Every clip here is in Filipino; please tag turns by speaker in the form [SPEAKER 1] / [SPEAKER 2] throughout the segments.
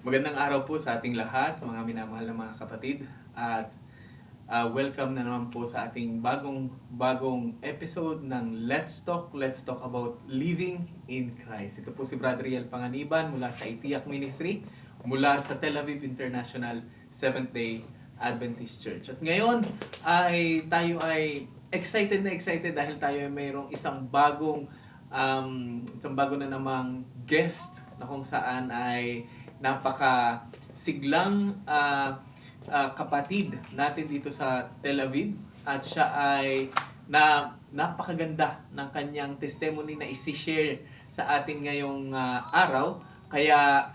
[SPEAKER 1] Magandang araw po sa ating lahat, mga minamahal na mga kapatid. At welcome na naman po sa ating bagong episode ng Let's Talk. Let's talk about living in Christ. Ito po si Brother Riel Panganiban mula sa Itiyak Ministry, mula sa Tel Aviv International Seventh-day Adventist Church. At ngayon tayo ay excited dahil tayo ay mayroong isang bago na namang guest na kung saan ay napaka-siglang kapatid natin dito sa Tel Aviv, at siya ay napakaganda ng kanyang testimony na isi-share sa atin ngayong araw. Kaya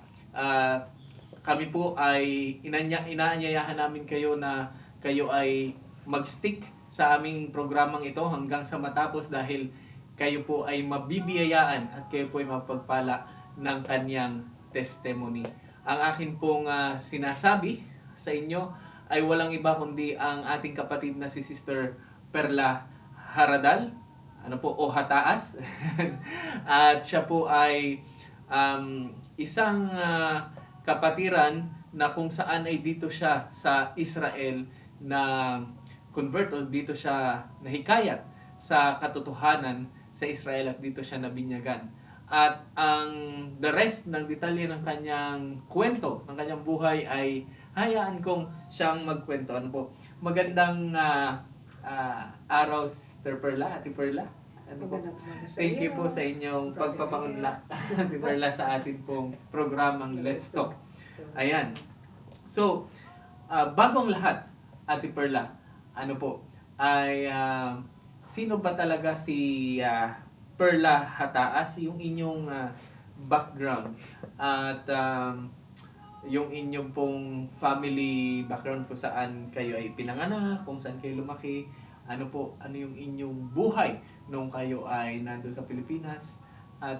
[SPEAKER 1] kami po ay inaanyayahan namin kayo na kayo ay mag-stick sa aming programang ito hanggang sa matapos, dahil kayo po ay mabibiyayaan at kayo po ay mapagpala ng kanyang testimony. Ang akin pong sinasabi sa inyo ay walang iba kundi ang ating kapatid na si Sister Perla Haradal, o Hataas. At siya po ay isang kapatiran na kung saan ay dito siya sa Israel na convert, o dito siya nahikayat sa katotohanan sa Israel, at dito siya nabinyagan. At ang the rest ng detalye ng kanyang kwento, ng kanyang buhay, ay hayaan kong siyang magkwento. Magandang araw, Sister Perla, Ate Perla. Thank you po sa inyong pagpapaunlak, Ate Perla, sa atin pong programang Let's Talk. Ayan. So, bagong lahat, Ate Perla, sino ba talaga si Perla Hataas, yung inyong background at yung inyong pong family background, kung saan kayo ay pinanganak, kung saan kayo lumaki, ano yung inyong buhay nung kayo ay nandun sa Pilipinas, at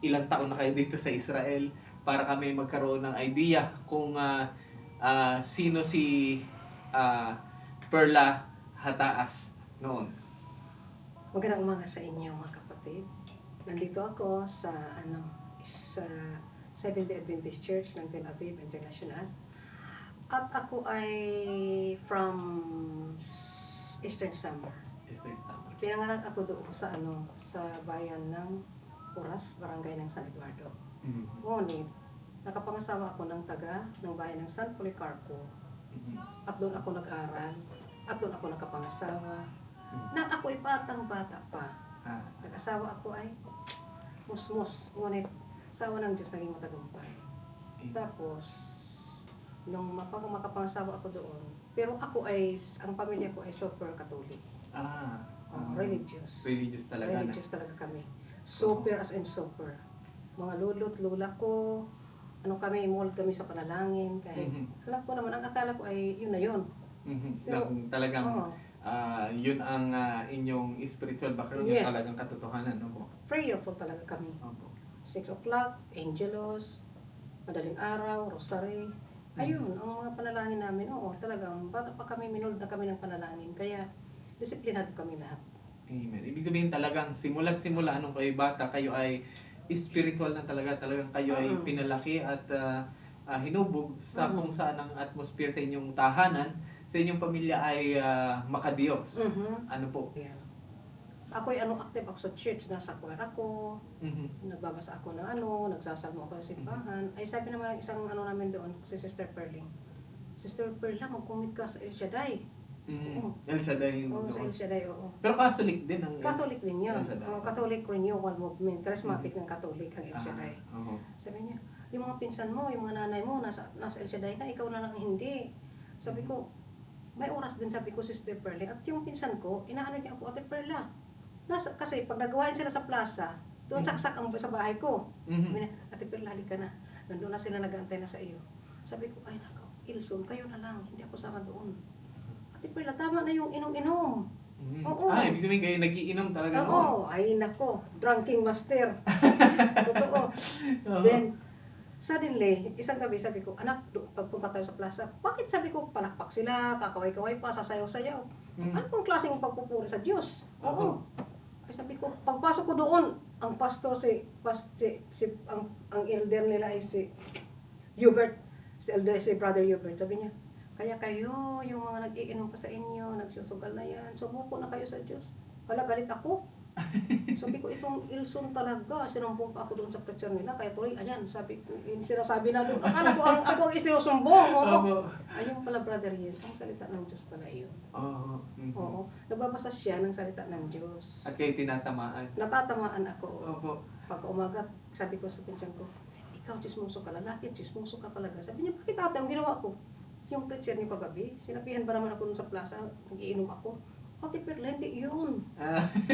[SPEAKER 1] ilang taon na kayo dito sa Israel, para kami magkaroon ng idea kung sino si Perla Hataas noon.
[SPEAKER 2] Magandang umaga sa inyo, mga kapatid. Nandito ako sa Seventh-day Adventist Church ng Tel Aviv International. At ako ay from Eastern Samar. Pinanganak ako doon sa bayan ng Oras, barangay ng San Eduardo. Ngunit nakapangasawa ako ng bayan ng San Policarpo. At doon ako nag-aral, at doon ako nakapangasawa. Nang ako ay batang-bata pa. Nag-asawa ako ay musmus. Ngunit, asawa ng Diyos naging matagumpay. Tapos, nung makapangasawa ako doon, pero ang pamilya ko ay super Catholic. Religious.
[SPEAKER 1] Religious talaga.
[SPEAKER 2] Religious talaga kami. Super as in super. Mga lolo't lola ko, mold kami sa panalangin. Kahit, alam ko naman, ang akala ko ay yun na yun.
[SPEAKER 1] Pero, talagang, yun ang inyong spiritual background,
[SPEAKER 2] yes.
[SPEAKER 1] Yung talagang katotohanan, no po?
[SPEAKER 2] Prayerful talaga kami. 6 o'clock, Angelos, madaling araw, Rosary. Ayun, ang mga panalangin namin, talagang bata pa kami, minold na kami ng panalangin. Kaya, disiplinado kami lahat.
[SPEAKER 1] Amen. Ibig sabihin talagang simula't-simula nung kayo bata, kayo ay spiritual na talagang kayo ay pinalaki at hinubog sa kung saan ang atmosphere sa inyong tahanan, sa inyong pamilya ay makadiyos.
[SPEAKER 2] Yeah. Ako ay active ako sa church, nasa choir ako, nagbabasa ako ng nagsasalmo ako sa simbahan. Ay sabi naman ng isang namin doon, si Sister Perling, Sister Perla, mag-commit ka sa El Shaddai.
[SPEAKER 1] El Shaddai.
[SPEAKER 2] Sa El Shaddai, oo.
[SPEAKER 1] Pero Catholic din ang
[SPEAKER 2] Catholic din yun. Catholic Renewal Movement, charismatic ng Catholic ang El Shaddai. Sabi niya, yung mga pinsan mo, yung mga nanay mo, nasa El Shaddai na, ikaw na lang hindi. Sabi ko, may oras din, sabi ko, Sister Perla. At yung pinsan ko, inaano niya ako, Ate Perla. Kasi pag nagawain sila sa plaza, doon saksak ang sa bahay ko. Ate Perla, halika na. Nandun na sila nag-aantay na sa iyo. Sabi ko, ay nako, Ilson, kayo na lang. Hindi ako sama doon. Ate Perla, tama na yung inom-inom. Oo.
[SPEAKER 1] Ibig sabihin kayo nagiinom talaga noon?
[SPEAKER 2] Oo, ay nako, drinking master. Totoo. Then, suddenly, isang gabi sabi ko, anak, pagpunta tayo sa plaza, bakit sabi ko, palakpak sila, kakaway-kaway pa, sasayaw-sayaw. Ano pong klaseng pagpupuri sa Diyos? Oo. Ay sabi ko, pagpasok ko doon, ang pastor ang elder nila ay si Hubert, si Brother Hubert, sabi niya, kaya kayo, yung mga nag-iinom pa sa inyo, nagsusugal na yan, sumuko na kayo sa Diyos. Wala, galit ako. Sabi ko, itong Ilson talaga, sinumbong pa ako doon sa preacher nila, kaya tuloy, ayan, sabi ko, yung sinasabi na doon, akala ko ako ang isinusumbong. Oo. Ayun pala, Brother Hill, ang salita ng Diyos pala yun.
[SPEAKER 1] Oo.
[SPEAKER 2] Oo. Nagbabasa siya ng salita ng Diyos.
[SPEAKER 1] At kayo tinatamaan.
[SPEAKER 2] Natatamaan ako.
[SPEAKER 1] Opo.
[SPEAKER 2] Pagka umaga, sabi ko sa pinsan ko, ikaw, chismoso ka lalaki, chismoso ka talaga. Sabi niya, bakit ate, ang ginawa ko? Yung preacher niyo kagabi, sinabihan ba naman ako dun sa plaza, nagiinom ako. Ate Perla, hindi yun.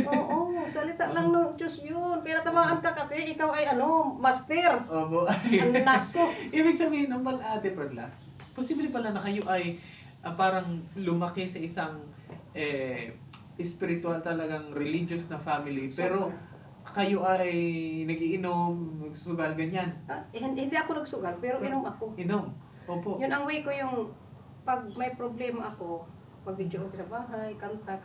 [SPEAKER 2] Oo, salita lang ng Diyos yun. Pinatamaan ka kasi ikaw ay master.
[SPEAKER 1] Opo.
[SPEAKER 2] Anak ko.
[SPEAKER 1] Ibig sabihin naman, Ate Perla, posible pala na kayo ay parang lumaki sa isang spiritual talagang religious na family. Pero kayo ay nagiinom, nagsusugal, ganyan.
[SPEAKER 2] Hindi ako nagsugal, pero inom ako.
[SPEAKER 1] Inom. Opo.
[SPEAKER 2] Yun ang way ko yung, pag may problema ako, mag-video ako sa bahay, kanta,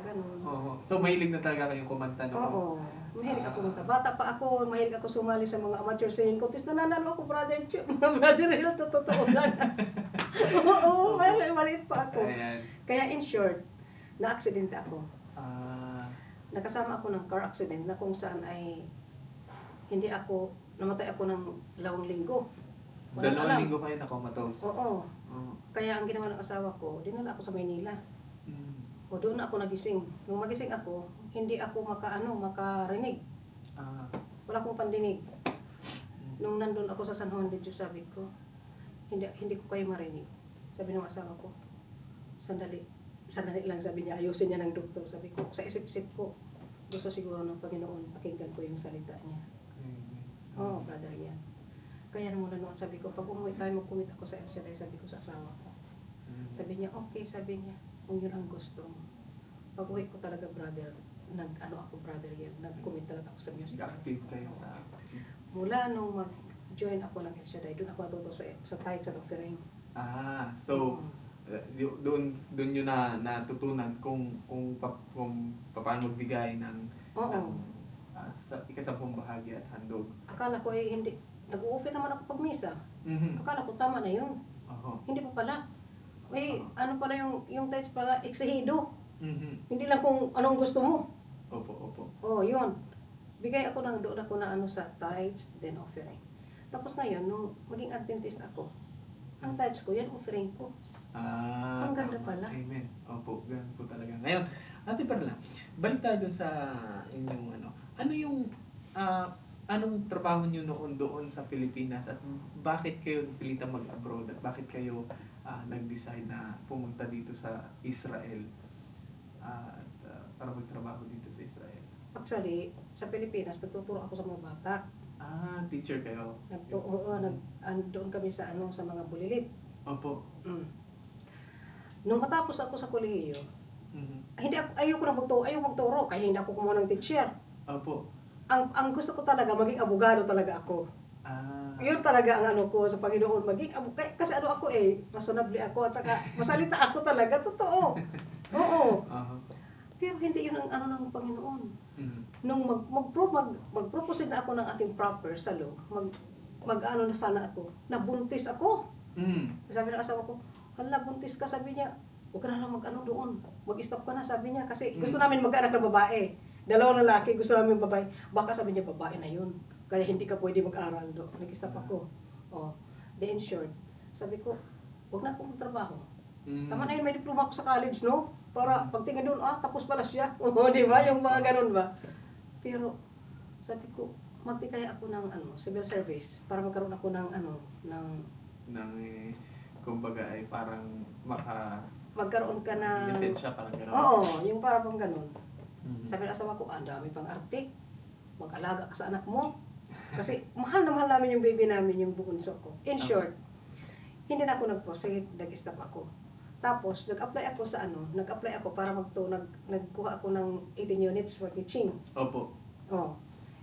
[SPEAKER 2] ganun.
[SPEAKER 1] Oo. So, mahilig na talaga kayong kumanta noon?
[SPEAKER 2] Oo. Mahilig ako kumanta. Bata pa ako, mahilig ako sumali sa mga amateur singing contest. Nananalo ako, Brother Hill, totoo lang. Oo, maliit pa ako.
[SPEAKER 1] Ayan.
[SPEAKER 2] Kaya in short, na-aksidente ako.
[SPEAKER 1] Ah.
[SPEAKER 2] Nakasama ako ng car accident na kung saan ay namatay ako ng 2 linggo. Walang
[SPEAKER 1] 2
[SPEAKER 2] alam.
[SPEAKER 1] linggo kayo na comatose?
[SPEAKER 2] Oo.
[SPEAKER 1] Oo.
[SPEAKER 2] Kaya ang ginawa ng asawa ko, dinala ako sa Maynila.
[SPEAKER 1] Mm.
[SPEAKER 2] O doon ako nagising. Nung magising ako, hindi ako makarinig.
[SPEAKER 1] Ah.
[SPEAKER 2] Wala akong pandinig. Nung nandun ako sa San Juan de Dios, sabi ko, hindi ko kayo marinig. Sabi ng asawa ko, sandali lang, sabi niya, ayusin niya ng doktor. Sabi ko, sa isip-isip ko, gusto siguro ng Panginoon, pakinggan ko yung salita niya. Oo, brother yan. Kaya naman noon, sabi ko, pag umuwi tayo, mag-commit ako sa El Shaddai, sabi ko sa asawa ko. Sabi niya, okay, sabi niya, kung yun ang gusto mo. Pag uwi ko talaga, brother, brother yan, nag-commit talaga ako sa music.
[SPEAKER 1] Active kayo sa...
[SPEAKER 2] Mula nung mag-join ako ng El Shaddai, doon ako natuto sa tithes and offering.
[SPEAKER 1] Ah, so, doon nyo na natutunan kung paano magbigay ng sa ikasampung bahagi at handog.
[SPEAKER 2] Akala ko hindi. Nag-u-offer naman ako pag misa.
[SPEAKER 1] Mm-hmm.
[SPEAKER 2] Akala ko tama na yun. Hindi pa pala. Ano pala yung tithes pala, exihido.
[SPEAKER 1] Mm-hmm.
[SPEAKER 2] Hindi lang kung anong gusto mo.
[SPEAKER 1] Opo.
[SPEAKER 2] Yun. Bigay ako doon ako na sa tithes, then offering. Tapos ngayon, nung maging Adventist ako, ang tithes ko, yan offering ko. Ang ganda pala.
[SPEAKER 1] Amen. Opo, ganun po talaga. Ngayon, Ate Perla, balik tayo dun sa inyong ano yung anong trabaho niyo noon doon sa Pilipinas at bakit kayo napilitang mag-abroad at bakit kayo nag-decide na pumunta dito sa Israel para magtrabaho dito sa Israel?
[SPEAKER 2] Actually, sa Pilipinas, nagtuturo ako sa mga bata.
[SPEAKER 1] Teacher kayo?
[SPEAKER 2] Doon kami sa mga bulilit.
[SPEAKER 1] Opo.
[SPEAKER 2] Nung matapos ako sa kolehiyo, ayoko magturo, kaya hindi ako kumuha ng teacher.
[SPEAKER 1] Opo.
[SPEAKER 2] Ang gusto ko talaga, maging abogado talaga ako. Yun talaga ang ko sa Panginoon, maging abogado. Kasi ako reasonable ako, at saka masalita ako talaga, totoo. Oo. Pero hindi yun ang ng Panginoon. Nung mag-proceed na ako ng aking proper sa law, na sana ako, nabuntis ako. Sabi ng asawa ko, hala, buntis ka, sabi niya, huwag ka na lang doon. Mag-stop ka na, sabi niya, kasi gusto namin mag-anak ng babae. 2 lalaki, gusto namin babae. Baka sabi niya, babae na yun. Kaya hindi ka pwede mag-aral doon. Nag-stop ako. In short, sabi ko, huwag na akong trabaho. Tama na yun, may diploma ako sa college, no? Para pagtingin doon, tapos pala siya. Di ba? Yung mga ganun ba? Pero, sabi ko, magtikaya ako ng civil service para magkaroon ako ng
[SPEAKER 1] kumbaga ay parang
[SPEAKER 2] magkaroon ka na
[SPEAKER 1] lisensya, parang gano'n.
[SPEAKER 2] Oo, yung para pang ganun. Sabi ng asawa ko, dami pang arte. Mag-alaga ka sa anak mo. Kasi mahal na mahal namin yung baby namin, yung bunso ko. In short, hindi na ako nag-proceed, nag-stop ako. Tapos, nag-apply ako para nagkuha ako ng 18 units for teaching.
[SPEAKER 1] Opo.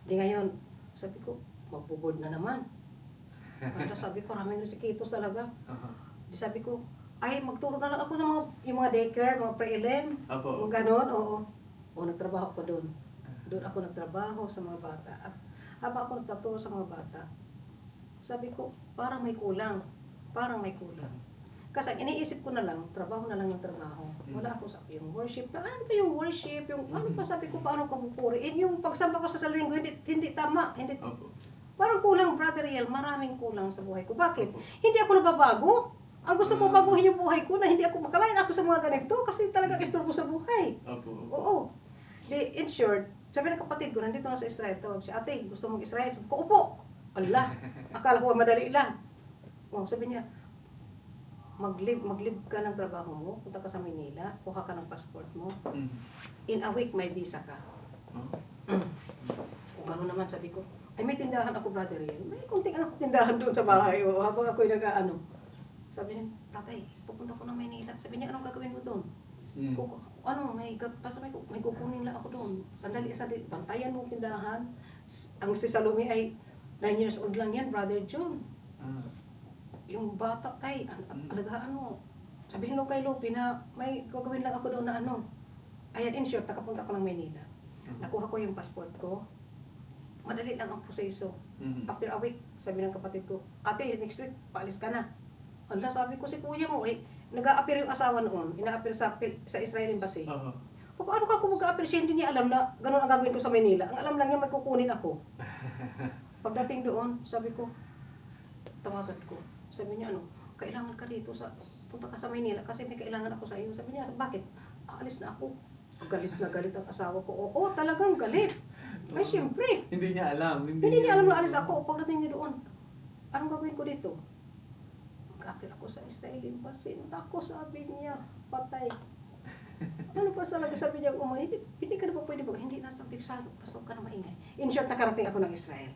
[SPEAKER 2] Di ngayon, sabi ko, magbubod na naman. Sabi ko, raming resikitos talaga. Di sabi ko, magturo na lang ako ng yung mga daycare, mga pre-elem.
[SPEAKER 1] Opo.
[SPEAKER 2] Yung ganon, nagtrabaho ako doon. Doon ako nagtrabaho sa mga bata. At habang ako nagtaturo sa mga bata, Sabi ko, parang may kulang. Parang may kulang. Kasi ang iniisip ko na lang, trabaho na lang ng trabaho. Wala ako sa yung worship. Na, ano ba yung worship? Yung, ano pa sabi ko, paano ko pupuriin? Yung pagsamba ko sa linggo, hindi tama. Hindi,
[SPEAKER 1] Opo.
[SPEAKER 2] parang kulang, Brother Riel. Maraming kulang sa buhay ko. Bakit?
[SPEAKER 1] Opo.
[SPEAKER 2] Hindi ako nababago. Ang gusto ko baguhin yung buhay ko na hindi ako makalain ako sa mga ganito kasi talagang istorbo sa buhay.
[SPEAKER 1] Opo.
[SPEAKER 2] Oo. Di, in short, sabi ng kapatid ko, nandito na sa Israel, tawag siya, ate, gusto mong Israel? Sabi ko, upo! Allah, akala ko madali lang. Oh, sabi niya, mag-live ka ng trabaho mo, punta ka sa Manila, kuha ka ng passport mo, in a week may visa ka. O gano'n naman, sabi ko, ay may tindahan ako, Brother Riel. May kunting ako tindahan doon sa bahay, o habang ako'y nag-ano. Sabi niya, tatay, pupunta ko ng Manila. Sabi niya, anong gagawin mo doon? Basta may kukunin lang ako doon. Sandali, bantayan mo tindahan. Ang si Salome ay 9 years old lang yan, Brother John. Yung bata tay, alagaan mo. Sabihin mo kay Lupi na may gagawin lang ako doon na ano. Ayan, in short, nakapunta ko ng Manila. Nakuha ko yung passport ko. Madali lang ang proseso. After a week, sabi ng kapatid ko, ate, next week, paalis ka na. Ala, sabi ko si kuya mo, nag-a-appear yung asawa noon, ina-appear sa Israel Embassy. Paano ka kung mag-a-appear siya, hindi niya alam na ganun ang gagawin ko sa Manila. Ang alam lang niya, may kukunin ako. Pagdating doon, sabi ko, tawagan ko. Sabi niya, kailangan ka dito, punta ka sa Manila kasi may kailangan ako sa iyo. Sabi niya, bakit? Aalis na ako. Galit na galit ang asawa ko. Oo, talagang galit. Ay, siyempre.
[SPEAKER 1] Hindi niya alam.
[SPEAKER 2] Hindi niya alam na alis ako. Pagdating niya doon, anong gagawin ko dito? Mag-appear ako sa Israel Embassy. Ako, sabi niya, patay. Ano pa talaga sabi niya, hindi ka na pa pwede ba? Hindi na sabi sa pasok ka na maingay. In short, nakarating ako ng Israel.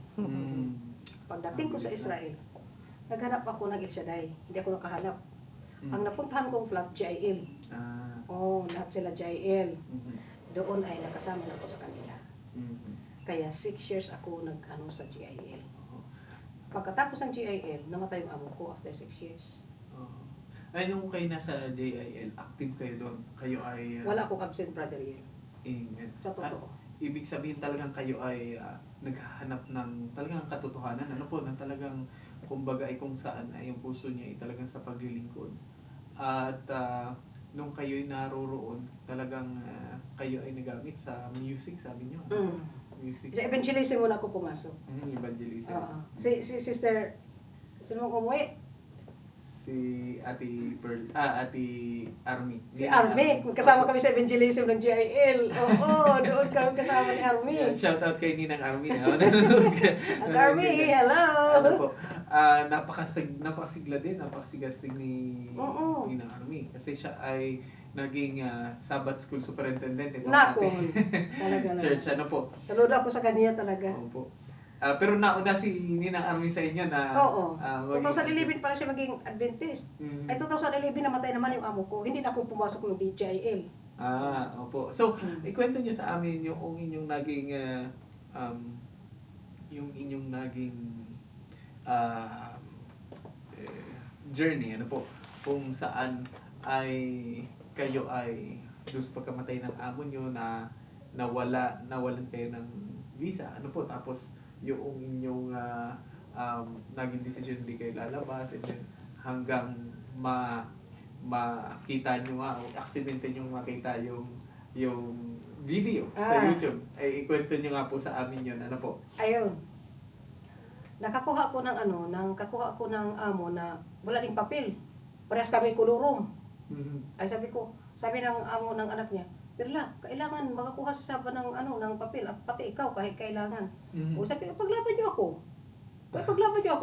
[SPEAKER 2] Pagdating ko sa Israel, naghanap ako ng El Shaddai. Hindi ako nakahanap. Ang napuntahan kong flat, GIL. Lahat sila GIL. Doon ay nakasama na ako sa kanila. Kaya 6 years ako sa GIL. Pagkatapos ng GIL, namatay yung amo ko after 6 years.
[SPEAKER 1] Ay, nung kayo nasa JIL, active kayo doon? Kayo ay...
[SPEAKER 2] Wala akong absent, Brother Riel.
[SPEAKER 1] Amen.
[SPEAKER 2] Sa totoo.
[SPEAKER 1] Ibig sabihin talagang kayo ay naghahanap ng talagang katotohanan. Ano po, na talagang kumbaga ay kung saan ay yung puso niya ay talagang sa paglilingkod. At nung kayo ay naroroon, talagang kayo ay nagamit sa music, sabi niyo. Music.
[SPEAKER 2] Sa evangelism muna ako pumasok.
[SPEAKER 1] Evangelism.
[SPEAKER 2] Si Sister, sino mo umuwi?
[SPEAKER 1] Si Ate Ate Army.
[SPEAKER 2] Si Army. Kasama kami sa evangelism ng GIL. Oo, doon kami kasama ni Army.
[SPEAKER 1] Yeah, shout out kay Ninang Army.
[SPEAKER 2] At Army, hello!
[SPEAKER 1] Ano po, napakasigla din, napakasigasig ni Ninang Army. Kasi siya ay naging Sabbath School Superintendent.
[SPEAKER 2] Nako, talaga na.
[SPEAKER 1] Church, ano po.
[SPEAKER 2] Saludo ako sa kanya talaga.
[SPEAKER 1] Opo. Pero nauna si Ninang Army sa inyo na...
[SPEAKER 2] Oo. 2011 pa siya maging Adventist. Ay 2011 namatay naman yung amo ko. Hindi na ako pumasok ng DJIL.
[SPEAKER 1] Opo. So, ikwento niyo sa amin yung inyong naging... journey, ano po, kung saan ay kayo ay doon sa pagkamatay ng amo nyo na nawalan kayo ng visa, ano po, tapos yung inyong naging desisyon hindi kayo lalabas, and then hanggang makita nyo nga, o aksidente nyo makita yung video sa YouTube. Ay ikwento nyo nga po sa amin yun, ano po?
[SPEAKER 2] Ayun. Nakakuha ko ng amo na wala ding papel. Parehas kami kulurom. Ay sabi ng amo ng anak niya, Perla, kailangan makakuha sa saba ng papel at pati ikaw kahit kailangan. O sabi ko, paglaban niyo ako.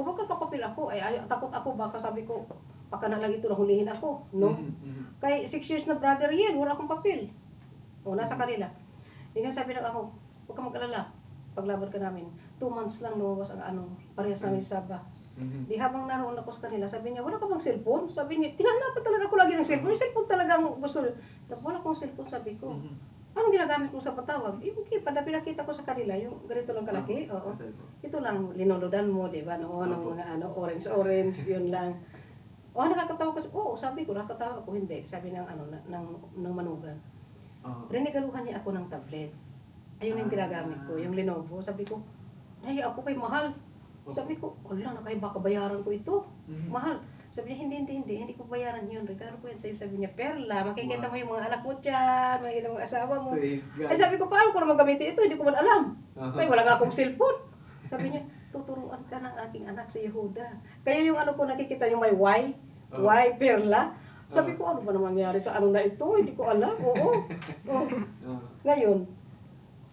[SPEAKER 2] Magkakapapil ako. Ay takot ako, baka sabi ko, baka na lang ito nahulihin ako. No? Kaya 6 years na, Brother Riel, wala akong papel. O, nasa kanila. Hindi sabi ng ako, huwag kang mag-alala. Paglaban ka namin. 2 months lang lumabas ang parehas namin sa saba. Di habang naroon ako sa kanila, sabi niya, wala ka bang cellphone? Sabi niya, tinahanapan talaga ako lagi ng cellphone. Yung cellphone talagang gusto. Sabi, wala akong cellphone, sabi ko. Anong ginagamit mo sa patawag? Okay, pinakita ko sa kanila, yung ganito lang kalaki. Oo. Ito lang, linuludan mo, di ba? Noon, ng mga orange, yun lang. Nakakatawa ko. Sabi ko, nakakatawa ako. Hindi, sabi ng manugan. Rinigaluhan niya ako ng tablet. Ayun yung ginagamit ko, yung Lenovo. Sabi ko, ay, ako kay mahal. Sabi ko, wala, nakaiba kabayaran ko ito.
[SPEAKER 1] Mhm.
[SPEAKER 2] Mahal. Sabi niya, hindi ko bayaran yun. Regalo ko yan sa'yo. Sabi niya, Perla, makikita
[SPEAKER 1] Wow.
[SPEAKER 2] mo yung mga anak mo dyan, makikita mo yung asawa mo.
[SPEAKER 1] Praise God.
[SPEAKER 2] Ay sabi ko, paano ko naman gamitin ito? Hindi ko man alam.
[SPEAKER 1] Aha.
[SPEAKER 2] Ay, wala nga akong cellphone. Sabi niya, tuturuan ka ng aking anak si Yehuda. Kaya yung ano ko nakikita yung may
[SPEAKER 1] Oh.
[SPEAKER 2] Y, Perla. Sabi
[SPEAKER 1] Oh.
[SPEAKER 2] ko, ano ba naman nangyari sa ano na ito? Hindi ko alam. Oo. Oh.
[SPEAKER 1] Ah.
[SPEAKER 2] Ngayon,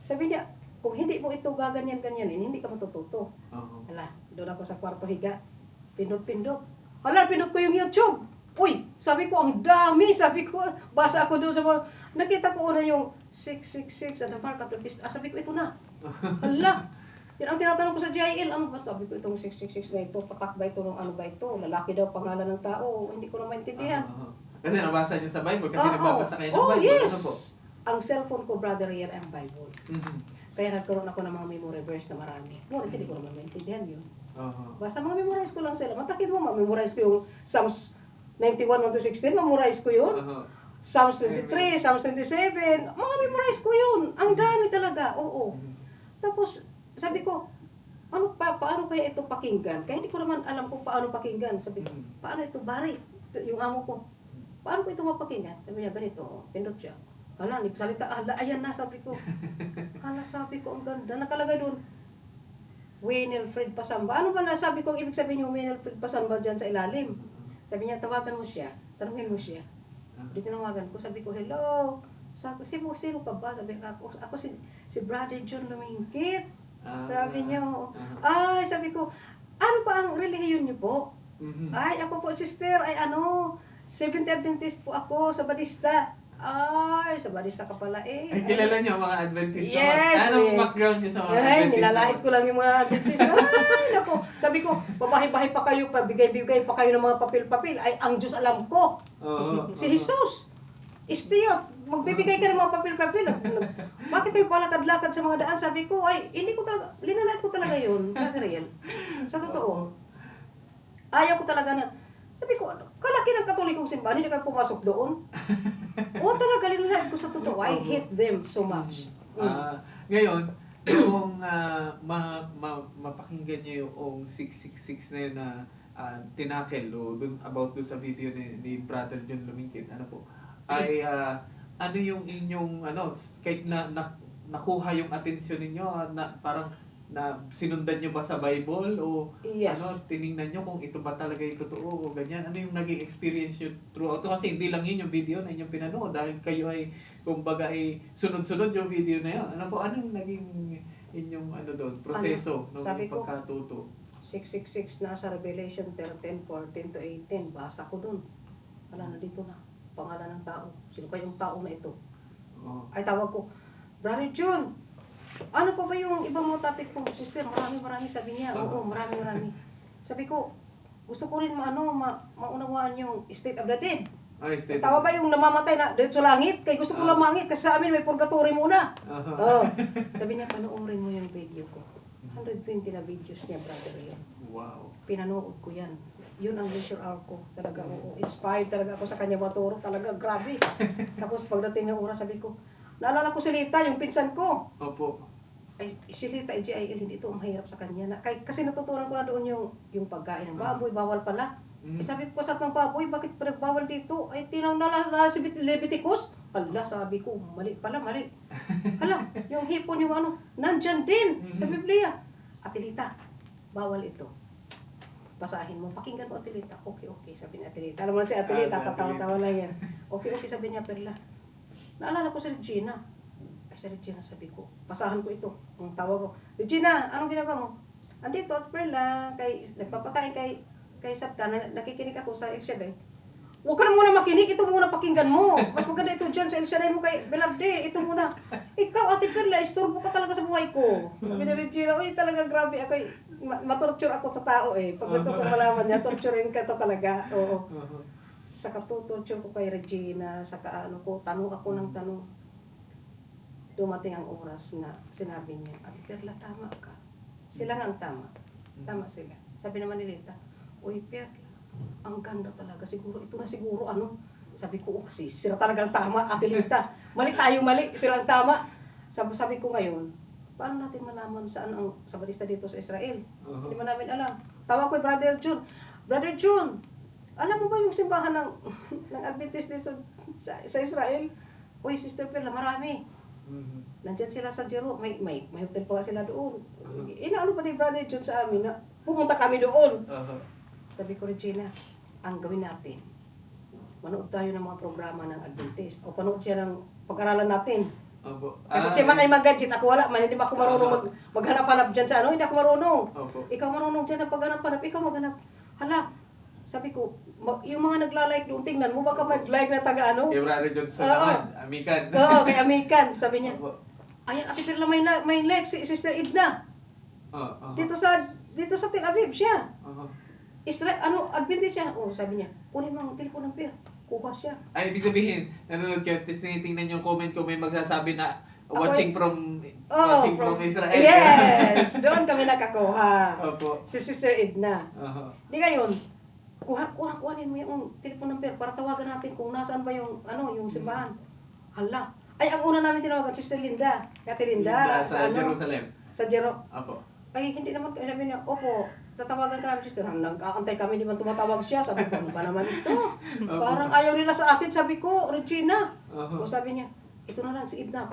[SPEAKER 2] sabi niya, kung hindi mo ito gaganyan-ganyanin, hindi ka matututo.
[SPEAKER 1] Oo.
[SPEAKER 2] Hala, doon ako sa kwarto higa. Pindot-pindot. Hala, pindot ko yung YouTube. Uy, sabi ko, ang dami. Sabi ko, basa ako doon sa mga, nakita ko una yung 666 and the mark of the beast. Sabi ko, ito na. Hala. Yan ang tinatanong ko sa GIL. Ano ba? Sabi ko, itong 666 na ito, patak ba ito ng ano ba ito? Lalaki daw pangalan ng tao. Hindi ko na maintindihan.
[SPEAKER 1] Kasi nabasa niyo sa Bible, kasi
[SPEAKER 2] Oo.
[SPEAKER 1] nagbabasa kayo ng
[SPEAKER 2] Oh,
[SPEAKER 1] Bible.
[SPEAKER 2] yes.
[SPEAKER 1] Ano po?
[SPEAKER 2] Ang cellphone ko, brother, yan ang Bible.
[SPEAKER 1] Mhm.
[SPEAKER 2] Kaya nagkaroon ako ng mga memory verse na marami. Ngunit hindi ko naman maintindihan yun.
[SPEAKER 1] Oo.
[SPEAKER 2] Basta memorize ko lang sila. Matakin mo, memorize ko yung Psalms 91, 1 to 16, memorize ko yun.
[SPEAKER 1] Oo.
[SPEAKER 2] Psalms 23, Psalms 27, memorize ko yun. Ang dami talaga, oo.
[SPEAKER 1] Mhm.
[SPEAKER 2] Tapos, sabi ko, paano kaya ito pakinggan? Kaya hindi ko naman alam kung paano pakinggan. Sabi ko, paano ito bari? Yung amo ko, paano ko ito mapakinggan? Sabi niya, ganito, pindot siya. Hala, nagsalita, ayan na, sabi ko. Hala, sabi ko, ang ganda. Nakalagay doon, Winelfred Pasamba. Ano ba nasabi ko ang ibig sabihin yung Winelfred Pasamba dyan sa ilalim? Sabi niya, tawagan mo siya. Tanungin mo siya. Di tinawagan ko. Sabi ko, hello. Sabi ko, sino ka ba? Sabi ko, ako si Brother John Lumingkit. Sabi niya, ay, sabi ko, ano pa ang relihiyon niyo po?
[SPEAKER 1] Mhm.
[SPEAKER 2] Ay, ako po, sister, ay ano, Seventh Adventist po ako sa Badista. Ay, sa Badista ka pala eh.
[SPEAKER 1] Ay, kilala niyo ang mga Adventist
[SPEAKER 2] Yes,
[SPEAKER 1] naman. Anong
[SPEAKER 2] eh.
[SPEAKER 1] background niyo sa mga
[SPEAKER 2] Ay,
[SPEAKER 1] Adventist
[SPEAKER 2] nilalait ko lang yung mga Adventist. Ay, naku. Sabi ko, babahay-bahay pa kayo, pabigay-bigay pa kayo ng mga papel-papel. Ay, ang Diyos alam ko.
[SPEAKER 1] Oo.
[SPEAKER 2] Si Jesus. Istiyot, magbibigay ka ng mga papel-papel. Bakit kayo palakad-lakad sa mga daan? Sabi ko, ay, hindi ko talaga, linalait ko talaga yun. Brother, sa totoo. Ayaw ko talaga na, sabi ko, kalaki ng katolikong simbahan, hindi kayo pumasok doon. Oo talaga, linalait ko sa totoo. I hate them so much.
[SPEAKER 1] Ngayon, kung mapakinggan niyo yung 666 na yun na tinakel o about do sa video ni Brother John Lumingkit, ano po, ay ano yung inyong kahit nakuha yung atensyon ninyo na parang na sinundan nyo ba sa Bible o
[SPEAKER 2] Yes.
[SPEAKER 1] tiningnan nyo kung ito ba talaga yung totoo o ganyan, ano yung naging experience nyo throughout? Kasi hindi lang yun yung video na inyong pinanood dahil kayo ay kumbaga ay sunod-sunod yung video na yun. Ano po, anong naging inyong doon, proseso ng
[SPEAKER 2] Sabi ko,
[SPEAKER 1] pagkatuto?
[SPEAKER 2] 666 na sa Revelation 13, 14 to 18. Basa ko dun. Wala na dito na. Pangalan ng tao. Sino kayong tao na ito?
[SPEAKER 1] Oh.
[SPEAKER 2] Ay tawag ko, Brother John, ano pa ba yung ibang mga topic ko? Sister, marami. Sabi niya, oo, marami. Sabi ko, gusto ko rin maunawaan yung state of the dead.
[SPEAKER 1] Ay,
[SPEAKER 2] Tawa ba yung namamatay na dito sa langit? Kaya gusto ko lamangit kasi sa amin may purgatory muna. Oh. Sabi niya, panoorin mo yung video ko. 120 na videos niya, brother yun.
[SPEAKER 1] Wow.
[SPEAKER 2] Pinanood ko yan. Yun ang leisure hour ko. Talaga, oo. Inspired talaga ako sa kanya maturo. Talaga, grabe. Tapos pagdating ng oras, sabi ko, naalala ko si Lita, yung pinsan ko.
[SPEAKER 1] Opo.
[SPEAKER 2] Ay, si Lita, GIL, hindi ito mahirap sa kanya. Kasi natutunan ko na doon yung pagkain ng baboy, bawal pala. Sabi ko, kasap ng baboy, bakit pa bawal dito? Ay, tinaw na si Leviticus. Hala, sabi ko, mali. Hala, yung hipon, yung nandyan din sa Biblia. Atilita, bawal ito. Basahin mo, pakinggan mo Atilita. Okay, sabi ni Atilita. Alam mo na si Atilita, tatawa-tawa lang yan. Okay, sabi niya, Perla. Naalala ko si Regina. Ay, si Regina, sabi ko, basahan ko ito. Ang tawag ko, Regina, anong ginagawa mo? Andito, at Perla, nagpapakain kay Sabta, nakikinig ako sa El Shaddai. Huwag ka na muna makinig, ito muna pakinggan mo. Mas maganda ito dyan sa El Shaddai mo kay Beloved, ito muna. Ikaw, Ate Perla, istorbo ka talaga sa buhay ko. Sabi ni Regina, uy, talaga grabe ako. Matorture ako sa tao eh. Pag gusto ko malaman niya, torturein ka to talaga. Oo. Sa katutorture ko kay Regina, sa tanong ako ng tanong. Dumating ang oras na sinabi niya, Ate Perla, tama ka. Sila nga ang tama. Tama sila. Sabi naman ni Lita, uy, Perla, ang ganda talaga. Siguro, ito na siguro, Sabi ko, kasi sila talagang tama, Ate Lita. Mali tayo, mali. Silang tama. Sabi ko ngayon, paano natin malaman saan ang Sabadista dito sa Israel?
[SPEAKER 1] Uh-huh.
[SPEAKER 2] Hindi man namin alam. Tawag ko Brother June. Brother June, alam mo ba yung simbahan ng ng Adventist dito sa Israel? Uy, Sister Perla, marami. Nandyan sila sa Jero, may hotel pa sila doon. Inaano pa ni Brother June sa amin na pumunta kami doon. Sabi ko, Regina, ang gawin natin, manood tayo ng mga programa ng Adventist o panood siya ng pag-aralan natin.
[SPEAKER 1] Opo.
[SPEAKER 2] Kasi siya man ay mag-gadget, ako wala man, hindi ba ako marunong maghanap-hanap dyan sa ano, hindi ako marunong.
[SPEAKER 1] Opo.
[SPEAKER 2] Ikaw marunong dyan na paghanap-hanap, ikaw maghanap. Hala, sabi ko, yung mga nagla-like doon, tingnan mo, baka mag-like na taga ano.
[SPEAKER 1] Kay Brother Johnson
[SPEAKER 2] Oo.
[SPEAKER 1] naman, Amikan.
[SPEAKER 2] Oo, kay Amikan, sabi niya.
[SPEAKER 1] Opo.
[SPEAKER 2] Ayan, Ate Perla, may like, si Sister Edna. Dito sa Tel Aviv siya. Israel, Adventist siya. Oh, sabi niya, kunin mo ang telepono ng Per. Kuha siya.
[SPEAKER 1] Ay, ibig sabihin, nanonood kayo, tapos tinitingnan yung comment ko, may magsasabi na watching from Israel.
[SPEAKER 2] Yes! Doon kami nakakuha.
[SPEAKER 1] Opo.
[SPEAKER 2] Si Sister Edna. Di ngayon, kuhanin mo yung telepono ng Per para tawagan natin kung nasaan ba yung simbahan. Hala. Ay, ang una namin tinawagan, Sister Linda. Ate Linda.
[SPEAKER 1] Sa Jerusalem.
[SPEAKER 2] Sa Jero.
[SPEAKER 1] Opo.
[SPEAKER 2] Ay, hindi naman, sabi niya, opo, tatawagan ka namin, Sister. Nag-aantay kami, di man tumatawag siya. Sabi ko, ano ba naman ito? Parang ayaw nila sa atin, sabi ko, Regina. O sabi niya, ito na lang si Edna.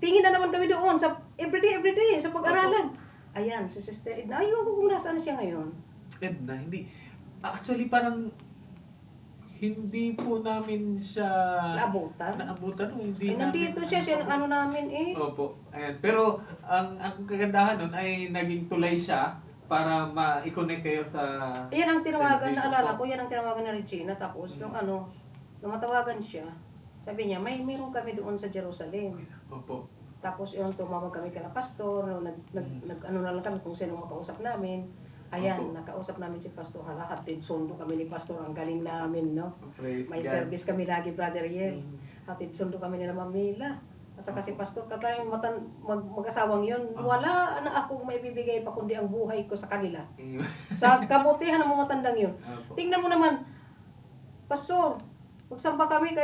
[SPEAKER 2] Tingin na naman kami doon, sa everyday, sa pag-aralan. Ayan, si Sister Edna. Ayaw ko kung nasaan siya ngayon.
[SPEAKER 1] Edna, hindi. Actually, parang hindi po namin siya
[SPEAKER 2] Naabutan.
[SPEAKER 1] o hindi namin.
[SPEAKER 2] Nandito siya namin eh.
[SPEAKER 1] Opo. Ayan. Pero ang kagandahan nun ay naging tulay siya para ma-connect kayo sa...
[SPEAKER 2] Yan ang tinawagan,
[SPEAKER 1] television
[SPEAKER 2] naalala
[SPEAKER 1] po.
[SPEAKER 2] ko, yan ang tinawagan na Regina. Tapos, nung matawagan siya, sabi niya, meron kami doon sa Jerusalem.
[SPEAKER 1] Opo.
[SPEAKER 2] Tapos yun, tumawag kami kay pastor, nag-ano na lang kami kung sino makausap namin. Ayan,
[SPEAKER 1] Opo.
[SPEAKER 2] nakausap namin si pastor. Hatid sundo kami ni pastor, ang galing namin, no?
[SPEAKER 1] Praise
[SPEAKER 2] May
[SPEAKER 1] God.
[SPEAKER 2] service kami lagi, Brother Yel. Hatid sundo kami nila Mamila. At saka si pastor, katayang mag-asawang yun, wala na akong maibibigay pa kundi ang buhay ko sa kanila. Sa kabutihan ng mga matandang yun.
[SPEAKER 1] Opo.
[SPEAKER 2] Tingnan mo naman, pastor, magsamba kami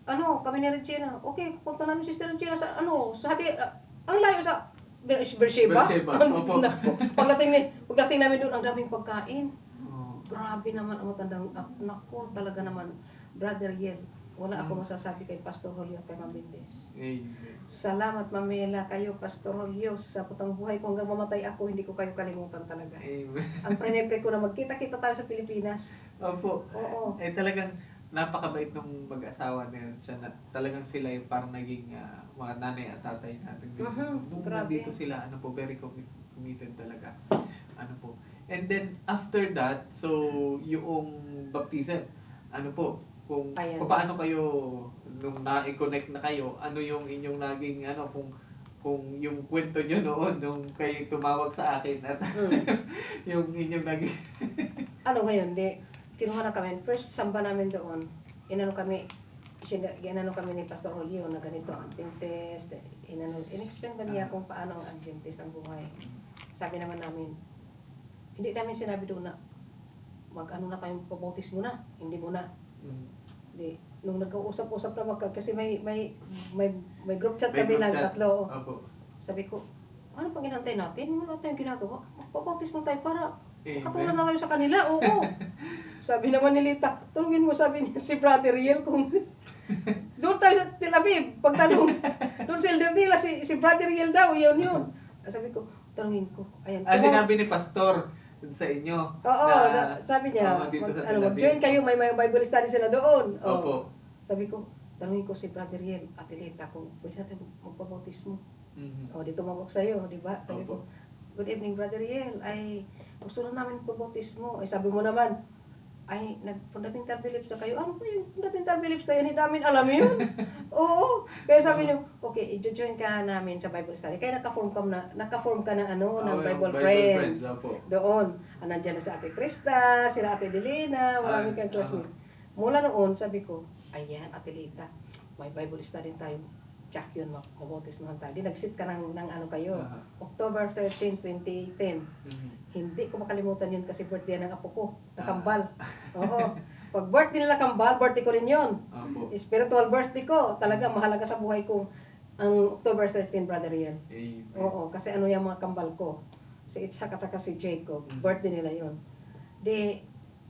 [SPEAKER 2] kami ni Regina. Okay, punta namin si Sister Regina sa ang layo sa Beersheba.
[SPEAKER 1] Opo.
[SPEAKER 2] Pagdating namin doon, ang daming pagkain.
[SPEAKER 1] Oh.
[SPEAKER 2] Grabe naman ang matandang, nako, talaga naman, Brother Yel, wala ako masasabi kay Pastor Julio at kay Ma'am Mendes.
[SPEAKER 1] Amen.
[SPEAKER 2] Salamat, Mamela, kayo, Pastor Julio, sa putang buhay ko hanggang mamatay ako, hindi ko kayo kalimutan talaga.
[SPEAKER 1] Amen.
[SPEAKER 2] Ang pre ko na magkita-kita tayo sa Pilipinas.
[SPEAKER 1] Opo.
[SPEAKER 2] Oo.
[SPEAKER 1] Talagang napakabait ng mag-asawa na yun. Siya talagang sila yung parang naging mga nanay at tatay natin. Nung
[SPEAKER 2] Grabe.
[SPEAKER 1] nandito sila, very committed talaga. And then, after that, so, yung baptism, kung
[SPEAKER 2] Ayan.
[SPEAKER 1] paano kayo, nung na-connect na kayo, ano yung inyong naging, kung yung kwento nyo noon, nung kayo tumawag sa akin, at yung inyong naging...
[SPEAKER 2] Ngayon, kinuha na kami. First, samba namin doon. Inano kami ni Pastor Julio na ganito ang Adventist. In-explain ba niya kung paano ang Adventist ang buhay. Sabi naman namin, hindi namin sinabi doon na na tayong pabautis muna. Hindi muna. Nung nag-uusap-usap na kasi may group chat kami lang, tatlo.
[SPEAKER 1] Opo.
[SPEAKER 2] Sabi ko, ano pang inantay natin? Wala tayong ginagawa. Pabautis mo tayo para
[SPEAKER 1] Amen.
[SPEAKER 2] katulad na tayo sa kanila. Oo. Sabi naman ni Lita, tulungin mo, sabi niya si Brother Riel kung doon tayo sa Tel Aviv, pagtanong. Doon sa Eldavila, si Brother Riel daw, yun. Sabi ko, tanungin ko. Ayan.
[SPEAKER 1] Sinabi ni Pastor sa inyo.
[SPEAKER 2] Oo,
[SPEAKER 1] na,
[SPEAKER 2] sabi niya,
[SPEAKER 1] dito sa Tel Aviv.
[SPEAKER 2] mag-join kayo, may Bible study sila doon.
[SPEAKER 1] Opo.
[SPEAKER 2] Sabi ko, tanungin ko si Brother Riel, Ate Lita, kung pwede natin magpabautismo. Dito mabok sa'yo, di ba? Sabi ko, good evening, Brother Riel. Ay, gusto na namin pabautismo. Ay, sabi mo naman, ay, nag-fundamental beliefs na kayo. Ano po yung fundamental beliefs na yan? Hindi namin alam yun. Oo. Kaya sabi niyo, okay, i-join ka namin sa Bible study. Kaya naka-form ka na ng Bible Friends. Doon. Nandiyan na si Ate Krista, sila Ate Delina, marami kang classmate. Mula noon, sabi ko, ayan, Ate Lita, may Bible study tayo. Check yun, mabautismohan tayo. Di nag-sit ka ng kayo. October 13, 2010. Hindi ko makalimutan yun kasi birthday ng apo ko, nakambal. Oo. Pag birthday nila kambal, birthday ko rin yun. Spiritual birthday ko. Talaga, mahalaga sa buhay ko. Ang October 13, Brother Rian.
[SPEAKER 1] Amen.
[SPEAKER 2] Oo, kasi ano yung mga kambal ko. Si Itzhak at saka si Jacob.
[SPEAKER 1] Mhm.
[SPEAKER 2] Birthday nila yon. Di,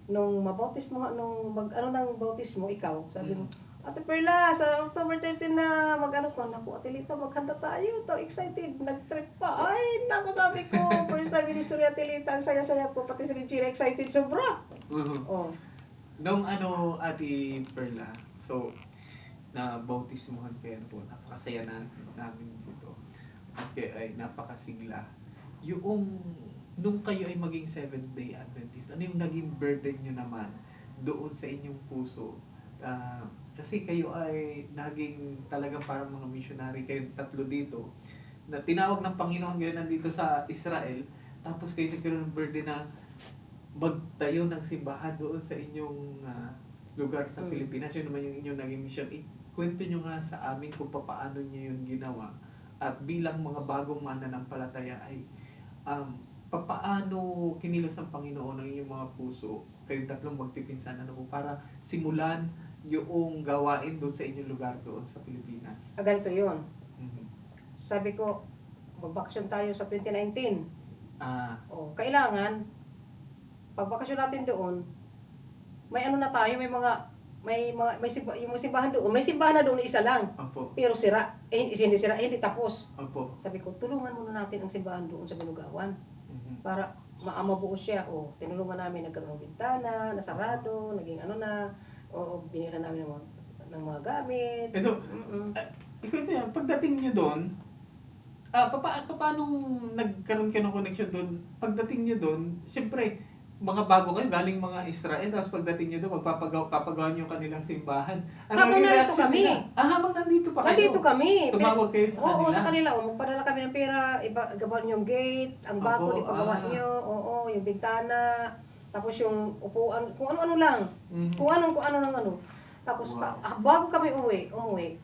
[SPEAKER 2] nung mabautismo, nung ano nang bautismo, ikaw, sabi mo, Ate Perla, sa October 13 na mag-ano ko, naku, Ate Lita, maghanda tayo. Tao excited, nag-trip pa. Ay, naku, sabi ko, first time in history, Ate Lita, ang saya-saya ko, pati si Regina excited sobra.
[SPEAKER 1] Mhm.
[SPEAKER 2] Oh,
[SPEAKER 1] Nung ano, Ate Perla, so, na bautismuhan kayo po, napakasaya namin dito. At kayo ay napakasigla. Yung, nung kayo ay maging Seventh-day Adventist, ano yung naging burden nyo naman doon sa inyong puso? Kasi kayo ay naging talagang parang mga missionary, kayong tatlo dito, na tinawag ng Panginoon ngayon nandito sa Israel, tapos kayo nagkaroon ng burden na magtayo ng simbahan doon sa inyong lugar sa Pilipinas. Yun naman yung inyong naging mission. Ikwento nyo nga sa amin kung paano nyo yun ginawa. At bilang mga bagong mananampalataya ay papaano kinilos ng Panginoon ang inyong mga puso, kayong tatlong magpipinsan, ano po, para simulan yung gawain doon sa inyong lugar doon sa Pilipinas.
[SPEAKER 2] ganito yun.
[SPEAKER 1] Mhm.
[SPEAKER 2] Sabi ko, magbakasyon tayo sa 2019.
[SPEAKER 1] Ah,
[SPEAKER 2] Oh, kailangan, pagbakasyon natin doon, may ano na tayo, yung simbahan doon, may simbahan na doon, isa lang.
[SPEAKER 1] opo,
[SPEAKER 2] Pero sira, hindi sira, hindi tapos.
[SPEAKER 1] opo.
[SPEAKER 2] Sabi ko, tulungan muna natin ang simbahan doon sa Banugawan
[SPEAKER 1] Mhm.
[SPEAKER 2] para mabuo siya. O, tinulungan namin, nagkaroon ng bintana, nasarado, naging ano na, o binila namin ng mga gamit.
[SPEAKER 1] So,
[SPEAKER 2] Mm-mm.
[SPEAKER 1] ikwento yan, pagdating nyo doon, paano nagkaroon kayo ng connection doon? Pagdating nyo doon, siyempre, mga bago kayo, galing mga Israel, tapos pagdating nyo doon, papagawa nyo kanilang simbahan.
[SPEAKER 2] Habang
[SPEAKER 1] naging
[SPEAKER 2] narito
[SPEAKER 1] reaction
[SPEAKER 2] kami.
[SPEAKER 1] nila? Habang nandito pa kayo?
[SPEAKER 2] Nandito kami.
[SPEAKER 1] Tumawag kayo sa kanila?
[SPEAKER 2] Oo, sa kanila. O, magpadala kami ng pera, gawa yung gate, ang bakod,
[SPEAKER 1] Opo,
[SPEAKER 2] ipagawa nyo. Oo, yung bintana, tapos yung upuan, kung ano-ano lang.
[SPEAKER 1] Mhm.
[SPEAKER 2] Kung ano ng ano. Tapos
[SPEAKER 1] Wow.
[SPEAKER 2] bago kami umuwi,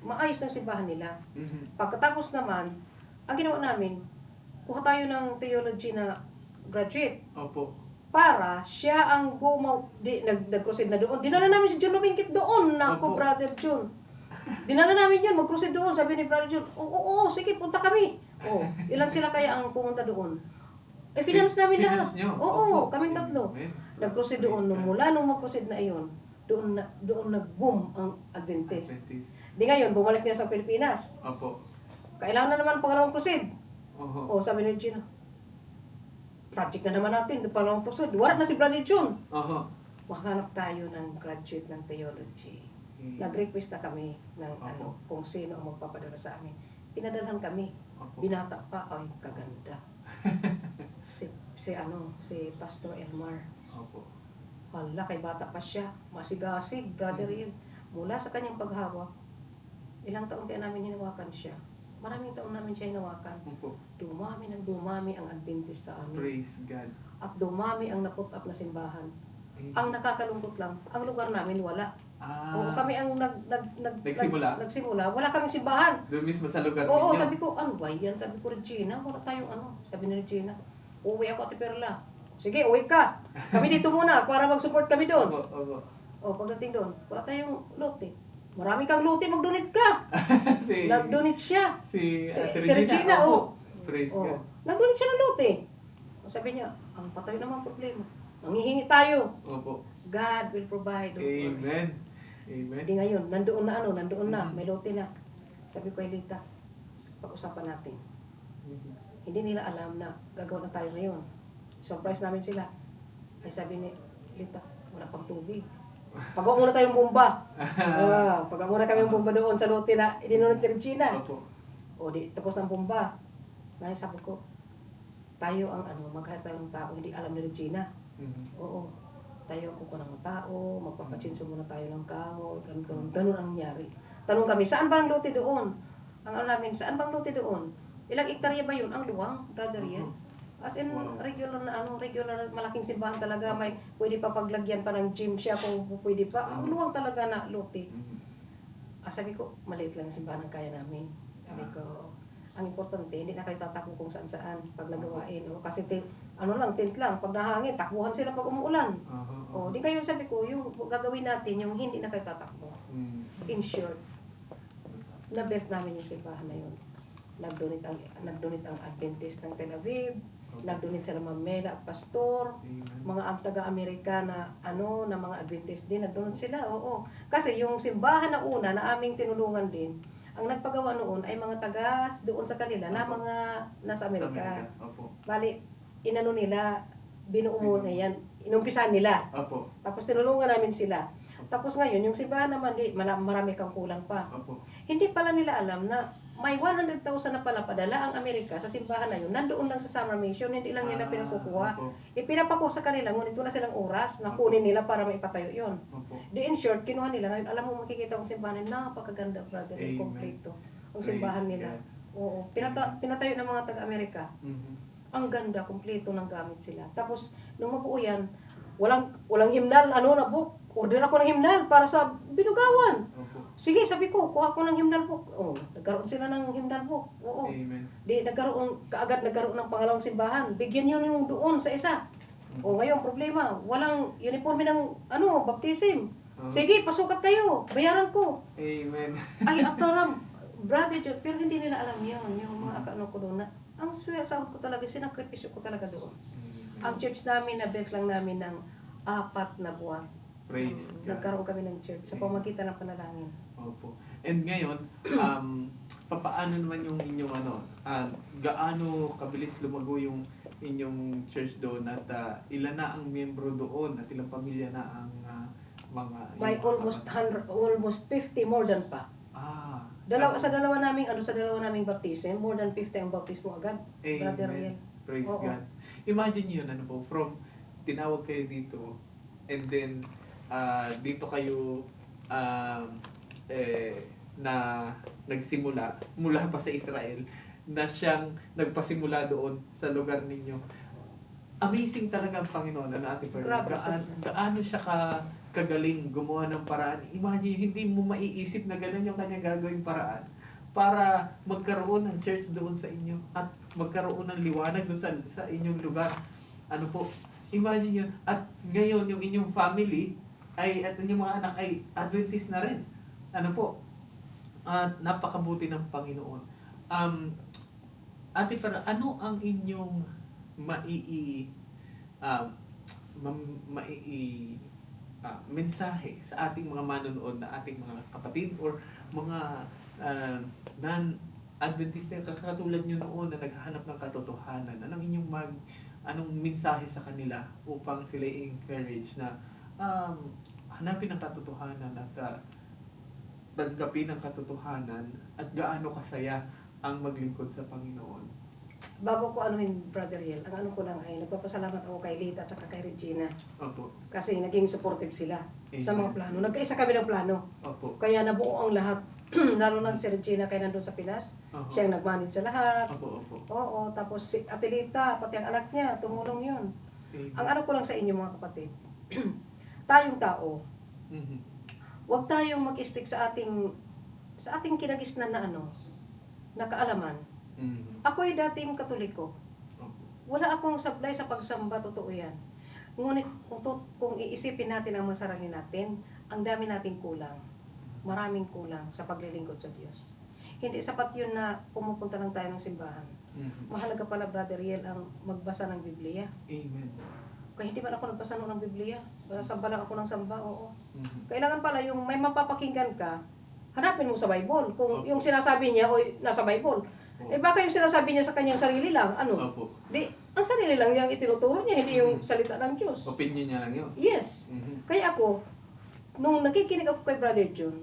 [SPEAKER 2] maayos ng simbahan nila.
[SPEAKER 1] Mhm.
[SPEAKER 2] Pagkatapos naman, ang ginawa namin, kuha tayo ng theology na graduate
[SPEAKER 1] Opo.
[SPEAKER 2] para siya ang nag-crusade na doon. Dinala namin si John Lumingkit doon. Naku,
[SPEAKER 1] Opo.
[SPEAKER 2] Brother John. Dinala namin yun, mag-crusade doon. Sabi ni Brother John, oo, sige, punta kami. Oh, ilan sila kaya ang pumunta doon? Finance namin lahat.
[SPEAKER 1] Finance nyo?
[SPEAKER 2] Oo,
[SPEAKER 1] Opo.
[SPEAKER 2] kaming tatlo.
[SPEAKER 1] Amen.
[SPEAKER 2] Nag-crusade doon.
[SPEAKER 1] Praise God.
[SPEAKER 2] Mula nung mag-crusade na iyon, doon nag-boom ang Adventist.
[SPEAKER 1] Adventist.
[SPEAKER 2] Di ngayon, bumalik na sa Pilipinas.
[SPEAKER 1] Opo.
[SPEAKER 2] Kailangan na naman pangalawang crusade.
[SPEAKER 1] Oho.
[SPEAKER 2] Oh, sabi ni Gina, project na naman natin, pangalawang crusade. Wala na si Brother John.
[SPEAKER 1] Oho.
[SPEAKER 2] Makahanap tayo ng graduate ng theology.
[SPEAKER 1] Okay.
[SPEAKER 2] Nag-request na kami ng
[SPEAKER 1] Opo.
[SPEAKER 2] kung sino ang magpapadala sa amin. Pinadalhan kami.
[SPEAKER 1] Opo.
[SPEAKER 2] Binata pa, ay kaganda. si Pastor Elmar.
[SPEAKER 1] Opo.
[SPEAKER 2] Hala, kay bata pa siya. Masigasig, brother yun. Mula sa kanyang paghawak, ilang taon kaya namin hinawakan siya. Maraming taon namin siya hinawakan.
[SPEAKER 1] Opo.
[SPEAKER 2] Dumami ang Adventist sa amin.
[SPEAKER 1] Praise God.
[SPEAKER 2] At dumami ang naput up na simbahan.
[SPEAKER 1] Amen.
[SPEAKER 2] Ang nakakalungkot lang, ang lugar namin wala. Oo, kami ang
[SPEAKER 1] Nagsimula?
[SPEAKER 2] nagsimula. Wala kaming simbahan.
[SPEAKER 1] Doon mismo sa lugar
[SPEAKER 2] Oo,
[SPEAKER 1] ninyo?
[SPEAKER 2] sabi ko, ano ba yan? Sabi ko, Regina, wala tayong ano. Sabi ni Regina, uwi ako, Ate Perla. Sige, uwi ka. Kami dito muna para mag-support kami doon.
[SPEAKER 1] Opo. Opo.
[SPEAKER 2] O, pagdating doon, wala tayong lote. Marami kang lote, mag-donate ka.
[SPEAKER 1] si
[SPEAKER 2] Nag-donate siya.
[SPEAKER 1] Si
[SPEAKER 2] Regina,
[SPEAKER 1] Opo.
[SPEAKER 2] oo.
[SPEAKER 1] Praise
[SPEAKER 2] Oh,
[SPEAKER 1] God.
[SPEAKER 2] nag-donate siya ng lote. O, sabi niya, ang patay naman problema. Manghihingi tayo.
[SPEAKER 1] Opo.
[SPEAKER 2] God will provide. Don't worry.
[SPEAKER 1] Amen. Amen.
[SPEAKER 2] Hindi ngayon, nandoon na, may lote na. Sabi ko, Lita, pag-usapan natin.
[SPEAKER 1] Mhm.
[SPEAKER 2] Hindi nila alam na gagawin na tayo ngayon. Surprise namin sila. Ay sabi ni Lita, wala pang tubig. Pagawa muna tayong bomba. Pagawa muna kami ng bomba doon sa lote na idinunod ni Regina.
[SPEAKER 1] Opo.
[SPEAKER 2] O di, tapos ng bomba. Ngayon sabi ko, tayo ang mag-hire tayo ng tao, hindi alam ni Regina.
[SPEAKER 1] Mhm.
[SPEAKER 2] Oo. Tayo ang kukuha ng tao, magpapachinso muna tayo ng kahoy, ganun ang nangyari. Tanong kami, saan ba ang lote doon? Ang alam namin, saan ba ang lote doon? Ilang hektarya ba yun? Ang luwang, brother yan. As in,
[SPEAKER 1] Wow.
[SPEAKER 2] regular na malaking simbahan talaga. May pwede pa paglagyan pa ng gym siya kung pwede pa. Ang luwang talaga na lote.
[SPEAKER 1] Mhm.
[SPEAKER 2] Sabi ko, maliit lang ang simbahan ang kaya namin. Sabi ko, ang importante, hindi na kayo tatakbo kung saan-saan pag nagawain. O, kasi tent lang. Pag nahangin, takbuhan sila pag umuulan. O, di kayo, sabi ko, yung gagawin natin, yung hindi na kayo tatakbo.
[SPEAKER 1] Mhm.
[SPEAKER 2] In short, na-build namin yung simbahan na yun. Nag-donate ang Adventist ng Tel Aviv, nag-donate sila Mamela at Pastor, mga taga-Amerika na na mga Adventist din, nag-donate sila, oo. Kasi yung simbahan na una na aming tinulungan din, ang nagpagawa noon ay mga taga doon sa kanila na mga nasa Amerika. Bali, inano nila, binuo muna yan, inumpisan nila. Tapos tinulungan namin sila. Tapos ngayon, yung simbahan naman, marami kang kulang pa. Hindi pala nila alam na may 100,000 na pala padala ang Amerika sa simbahan na yun. Nandoon lang sa summer mission, hindi lang nila pinakukuha. Ipinapakuha sa kanila, ngunit wala silang oras na kunin nila para maipatayo yun. Di in short, kinuha nila. Ngayon, alam mo, makikita kong simbahan nila, napakaganda, brother, kompleto. Ang simbahan nila. Oo. Pinatayo ng mga taga-Amerika. Ang ganda, kompleto ng gamit sila. Tapos, nung mabuo yan, walang himnal, order ako ng himnal para sa binugawan. Sige, sabi ko, kuha ko ng himnal book. Nagkaroon sila ng himnal book. Oo.
[SPEAKER 1] Amen.
[SPEAKER 2] Kaagad nagkaroon ng pangalawang simbahan. Bigyan niyo yung doon sa isa. Ngayon, problema, walang uniforme ng, baptism. Sige, pasukat kayo. Bayaran ko.
[SPEAKER 1] Amen.
[SPEAKER 2] Ay, ataram, brother, pero hindi nila alam yun. Yung mga ko doon na, ang sahod ko talaga, sinakripisyo ko talaga doon. Ang church namin, na-built lang namin ng 4 na buwan.
[SPEAKER 1] Praise God.
[SPEAKER 2] Nagkaroon kami ng church sa pamagitan ng panalangin.
[SPEAKER 1] Opo. And ngayon, papaano naman yung inyong gaano kabilis lumago yung inyong church doon at ilan na ang miyembro doon at ilang pamilya na ang mga
[SPEAKER 2] By almost 50 more than pa. Sa dalawa naming baptism, more than 50 ang baptismo agad.
[SPEAKER 1] Amen.
[SPEAKER 2] Brother Riel.
[SPEAKER 1] Praise God. Imagine yun, from tinawag kayo dito and then dito kayo na nagsimula mula pa sa Israel na siyang nagpasimula doon sa lugar ninyo. Amazing talaga ang Panginoon na ating
[SPEAKER 2] Grabe.
[SPEAKER 1] gaano siya kagaling gumawa ng paraan. Imagine, hindi mo maiisip na gano'n yung kanya gagawing paraan para magkaroon ng church doon sa inyo at magkaroon ng liwanag doon sa inyong lugar. Imagine yun. At ngayon, yung inyong family at inyong mga anak ay Adventist na rin. At napakabuti ng Panginoon. Ate Farah, ano ang inyong mensahe sa ating mga manonood na ating mga kapatid or mga non-Adventist na katulad nyo noon na naghahanap ng katotohanan? Anong mensahe sa kanila upang sila i-encourage na hanapin ang katotohanan at tanggapin ang katotohanan at gaano kasaya ang maglingkod sa Panginoon?
[SPEAKER 2] Bago ko Brother Riel, ang ko lang ay nagpapasalamat ako kay Lita at saka kay Regina.
[SPEAKER 1] Opo.
[SPEAKER 2] Kasi naging supportive sila sa
[SPEAKER 1] Amen.
[SPEAKER 2] mga plano. Nagkaisa kami ng plano.
[SPEAKER 1] Opo.
[SPEAKER 2] Kaya nabuo ang lahat. Lalo na si Regina kaya nandun sa Pinas.
[SPEAKER 1] Opo.
[SPEAKER 2] Siya ang nag-manage sa lahat.
[SPEAKER 1] Opo.
[SPEAKER 2] Oo, tapos si Ate Lita, pati ang anak niya, tumulong yun.
[SPEAKER 1] Amen.
[SPEAKER 2] Ang ko lang sa inyo mga kapatid, tayong tao,
[SPEAKER 1] Mhm.
[SPEAKER 2] huwag tayong mag-stick sa ating kinagisnan na na kaalaman.
[SPEAKER 1] Mhm.
[SPEAKER 2] Ako ay dating Katoliko.
[SPEAKER 1] Opo.
[SPEAKER 2] Wala akong sablay sa pagsamba, totoo yan. Ngunit kung iisipin natin ang mga sarili natin, ang dami nating kulang. Maraming kulang sa paglilingkod sa Diyos. Hindi sapat yun na pumupunta lang tayo ng simbahan.
[SPEAKER 1] Mhm.
[SPEAKER 2] Mahalaga pala, Brother Riel, ang magbasa ng Biblia.
[SPEAKER 1] Amen.
[SPEAKER 2] Kaya hindi man ako nagbasa ng Biblia. Samba lang ako ng samba, oo.
[SPEAKER 1] Mhm.
[SPEAKER 2] Kailangan pala yung may mapapakinggan ka, hanapin mo sa Bible. Kung
[SPEAKER 1] Opo.
[SPEAKER 2] yung sinasabi niya, nasa Bible.
[SPEAKER 1] Opo.
[SPEAKER 2] Baka yung sinasabi niya sa kanyang sarili lang,
[SPEAKER 1] Opo.
[SPEAKER 2] ang sarili lang yung itinuturo niya, hindi yung salita ng Diyos.
[SPEAKER 1] Opinion niya lang yun.
[SPEAKER 2] Yes.
[SPEAKER 1] Mhm.
[SPEAKER 2] Kaya ako, nung nakikinig ako kay Brother John,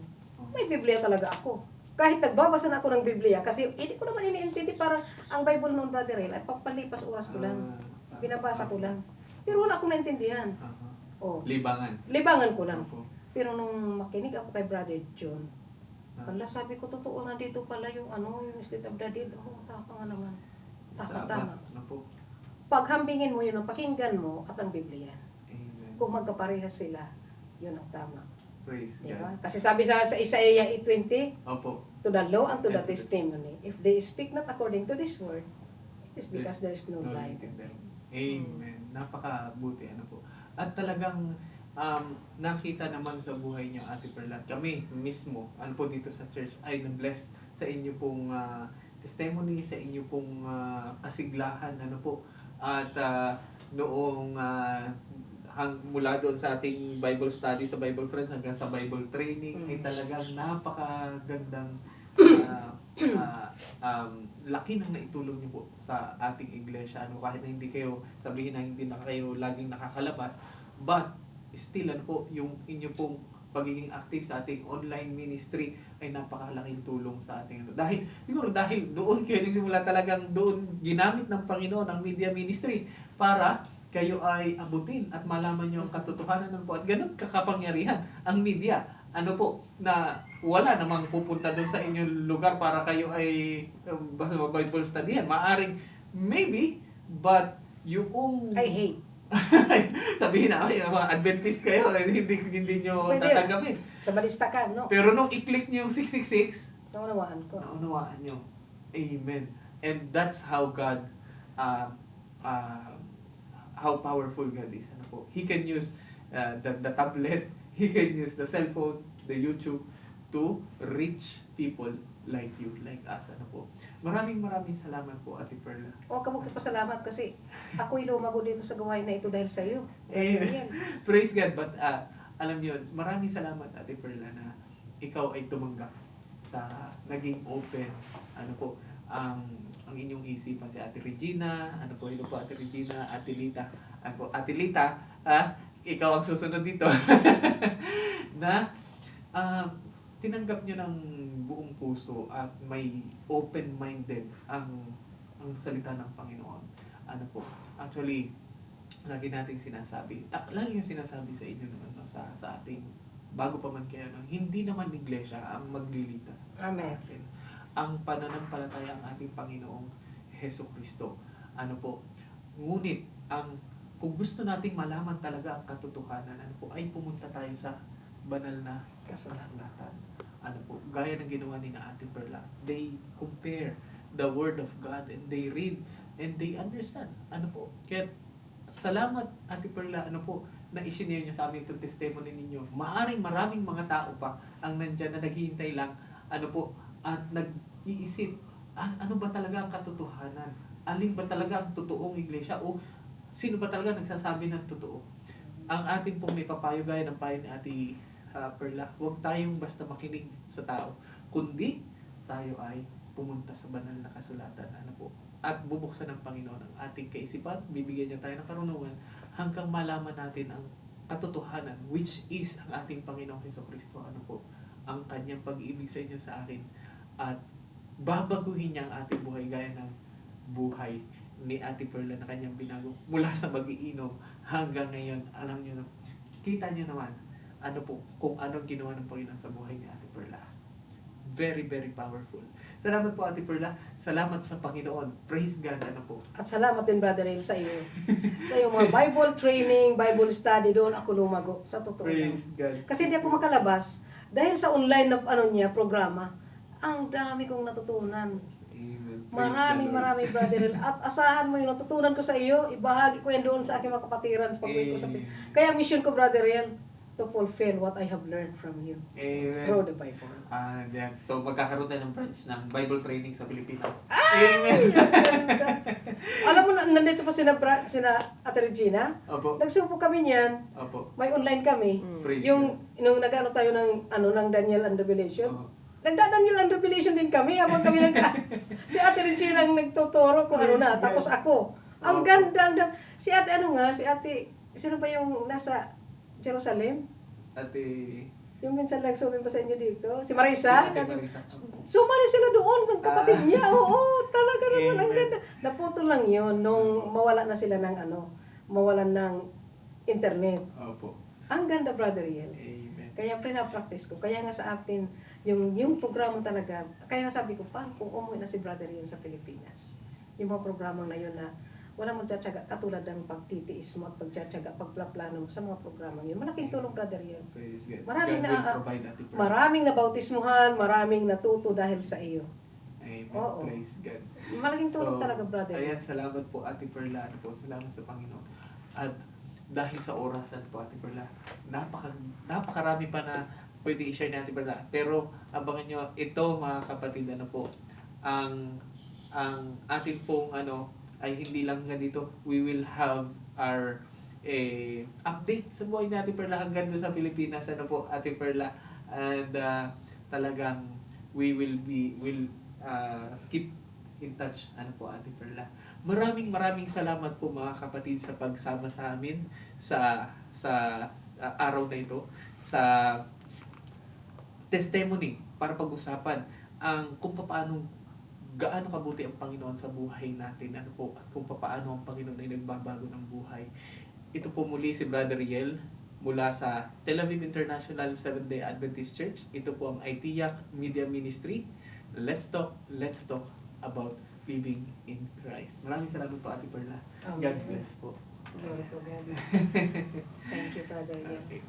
[SPEAKER 2] may Biblia talaga ako. Kahit nagbabasa na ako ng Biblia, kasi hindi ko naman iniintindi, parang ang Bible noon, Brother Riel, ay pagpalipas oras ko lang. Binabasa ko lang. Pero wala akong naintindihan.
[SPEAKER 1] Libangan
[SPEAKER 2] ko lang.
[SPEAKER 1] Opo.
[SPEAKER 2] Pero nung makinig ako kay Brother John, sabi ko, totoo, nandito pala yung yung state of the dead. Tama nga naman. Tama.
[SPEAKER 1] Opo.
[SPEAKER 2] Paghambingin mo yun, ang pakinggan mo at ang Biblia.
[SPEAKER 1] Amen.
[SPEAKER 2] Kung magkaparehas sila, yun ang tama.
[SPEAKER 1] Praise
[SPEAKER 2] Diba?
[SPEAKER 1] God.
[SPEAKER 2] Kasi sabi sa Isaiah 8:20,
[SPEAKER 1] Opo.
[SPEAKER 2] to the law and to the
[SPEAKER 1] And to the
[SPEAKER 2] testimony, if they speak not according to this word, it is because there is no light.
[SPEAKER 1] in them. Amen. Napakabuti. Po. At talagang nakita naman sa buhay niya, Ate Perla, kami mismo, po dito sa church, ay na-bless sa inyo pong testimony, sa inyo pong kasiglahan, ano po. At noong mula doon sa ating Bible study sa Bible Friends hanggang sa Bible training ay talagang napakagandang laki ng naitulong niyo po sa ating iglesia. Ano, kahit na hindi kayo sabihin na hindi na kayo laging nakakalabas, but still ano po, yung inyo pong pagiging active sa ating online ministry ay napakalaking tulong sa ating dahil siguro dahil doon kayo nagsimula, talagang doon ginamit ng Panginoon ang media ministry para kayo ay abutin at malaman nyo ang katotohanan ng po at ganun kakapangyarihan ang media, ano po, na wala namang pupunta doon sa inyong lugar para kayo ay Bible studyan, maaring maybe, but yung
[SPEAKER 2] I hate.
[SPEAKER 1] sabihin na, ay, mga Adventist kayo, hindi nyo
[SPEAKER 2] Pwede.
[SPEAKER 1] tatanggapin.
[SPEAKER 2] Sa balista ka, no?
[SPEAKER 1] Pero nung i-click nyo yung 666,
[SPEAKER 2] Naunawaan ko.
[SPEAKER 1] naunawaan nyo. Amen. And that's how God, how powerful God is. Ano po? He can use the tablet, He can use the cellphone, the YouTube, to reach people like you, like us. Ano po? Maraming salamat po, Ate Perla.
[SPEAKER 2] Huwag ka magpapasalamat kasi ako'y lumago dito sa gawain na ito dahil sa iyo.
[SPEAKER 1] Amen. Praise God. But alam niyo, maraming salamat, Ate Perla, na ikaw ay tumanggap sa naging open, ano po, ang inyong isipan. Si Ate Regina, ano po, ito po Ate Regina, Ate Lita, ano po, Ate Lita, ikaw ang susunod dito, na tinanggap nyo ng buong puso at may open-minded ang salita ng Panginoon. Ano po, actually, lagi nating sinasabi, lagi yung sinasabi sa inyo naman, no, sa ating, bago pa man kayo, no, hindi naman iglesia ang maglilitas.
[SPEAKER 2] Amen.
[SPEAKER 1] Ang pananampalataya ang ating Panginoong Hesus Kristo. Ano po, ngunit, kung gusto nating malaman talaga ang katotohanan, ano po, ay pumunta tayo sa banal na kasulatan. Ano po, gaya ng ginawa ni na Ate Perla. They compare the Word of God and they read and they understand. Ano po, kaya salamat Ate Perla, ano po, na i-share nyo sa amin itong testimony ninyo. Maraming mga tao pa ang nandyan na naghihintay lang, ano po, at nag-iisip, ano ba talaga ang katotohanan? Alin ba talaga ang totoong iglesia? O sino ba talaga nagsasabi ng totoo? Ang ating pong may papayo, gaya ng payo ni Ate Perla, huwag tayong basta makinig sa tao, kundi tayo ay pumunta sa banal na kasulatan, ano po, at bubuksan ng Panginoon ang ating kaisipan, bibigyan niya tayo ng karunungan hanggang malaman natin ang katotohanan, which is ang ating Panginoong Hesukristo, ano po, ang kanyang pag-ibig sa inyo sa akin, at babaguhin niya ang ating buhay gaya ng buhay ni Ate Perla na kanyang binago mula sa mag-iinom hanggang ngayon. Alam niyo na, kita niyo naman ano po, kung anong ginawa ng Panginoon sa buhay ni Ate Perla. Very powerful. Salamat po, Ate Perla. Salamat sa Panginoon. Praise God. Ano po.
[SPEAKER 2] At salamat din, Brother El, sa iyo. Sa iyo mga Bible training, Bible study, doon ako lumago. Sa totoo lang.
[SPEAKER 1] Praise God.
[SPEAKER 2] Kasi hindi ako makalabas. Dahil sa online na programa, ang dami kong natutunan.
[SPEAKER 1] Amen.
[SPEAKER 2] Maraming Brother El. At asahan mo yung natutunan ko sa iyo, ibahagi ko yan doon sa aking mga kapatiran sa pag-uwi ko sa
[SPEAKER 1] Amen.
[SPEAKER 2] Kaya ang mission ko, Brother El, to fulfill what I have learned from you
[SPEAKER 1] Amen.
[SPEAKER 2] through the Bible.
[SPEAKER 1] Yeah. So, magkakaroon tayo ng branch ng Bible training sa Pilipinas.
[SPEAKER 2] Ay! Ang ganda. Alam mo, nandito pa sina Ate Regina.
[SPEAKER 1] Opo.
[SPEAKER 2] Nagsupo kami niyan.
[SPEAKER 1] Opo.
[SPEAKER 2] May online kami.
[SPEAKER 1] Praise
[SPEAKER 2] Yung nung nag-ano tayo ng Daniel and Revelation.
[SPEAKER 1] Oo.
[SPEAKER 2] Nagda-Daniel and Revelation din kami. Habang kami si Ate Regina ang nagtuturo kung ano na. Tapos ako. Ang ganda. Si Ate sino pa yung nasa Jerusalem?
[SPEAKER 1] Ate...
[SPEAKER 2] Yung minsan lang sumim pa sa inyo dito. Si Marisa.
[SPEAKER 1] Ate Marisa.
[SPEAKER 2] Sumali sila doon ng kapatid niya. Oo, talaga naman. Ang
[SPEAKER 1] Amen.
[SPEAKER 2] ganda. Naputo lang yun nung mawala na sila ng mawalan ng internet.
[SPEAKER 1] Opo.
[SPEAKER 2] Ang ganda, Brother Riel.
[SPEAKER 1] Amen.
[SPEAKER 2] Kaya practice ko. Kaya nga sa atin, yung programa talaga, kaya sabi ko, paano kung umuwi na si Brother Riel sa Pilipinas? Yung mga programang na yun na walang magtsatsaga, katulad ng pagtitiis mo at pagtsatsaga, pagplaplano mo sa mga programang yun. Malaking tulong, Brother Riel.
[SPEAKER 1] Praise God.
[SPEAKER 2] Maraming
[SPEAKER 1] God
[SPEAKER 2] na-
[SPEAKER 1] will provide, Ate Perla.
[SPEAKER 2] Maraming nabautismuhan, maraming natuto dahil sa iyo.
[SPEAKER 1] Amen.
[SPEAKER 2] Oo.
[SPEAKER 1] Praise God.
[SPEAKER 2] Malaking tulong talaga, Brother.
[SPEAKER 1] Ayan, salamat po, Ate Perla. Ano po, salamat sa Panginoon. At dahil sa orasan po, Ate Perla, napakarami pa na pwede i-share natin ba na. Pero abangan nyo, ito mga kapatid, ano po, ang atin pong ay hindi lang nga dito, we will have our update sa buhay natin Perla hanggang doon sa Pilipinas, ano po, Ate Perla. And talagang will keep in touch, ano po, Ate Perla. Maraming salamat po mga kapatid sa pagsama sa amin sa araw na ito, sa testimony para pag-usapan kung paano gaano kabuti ang Panginoon sa buhay natin, ano po, at kung paano ang Panginoon ay nagbabago ng buhay. Ito po muli si Brother Riel mula sa Tel Aviv International Seventh-day Adventist Church. Ito po ang ITIAC Media Ministry. Let's talk about living in Christ. Maraming salamat po, Ate Perla. God bless po.
[SPEAKER 2] Glory to God. Thank you, Brother Ian.
[SPEAKER 1] Okay.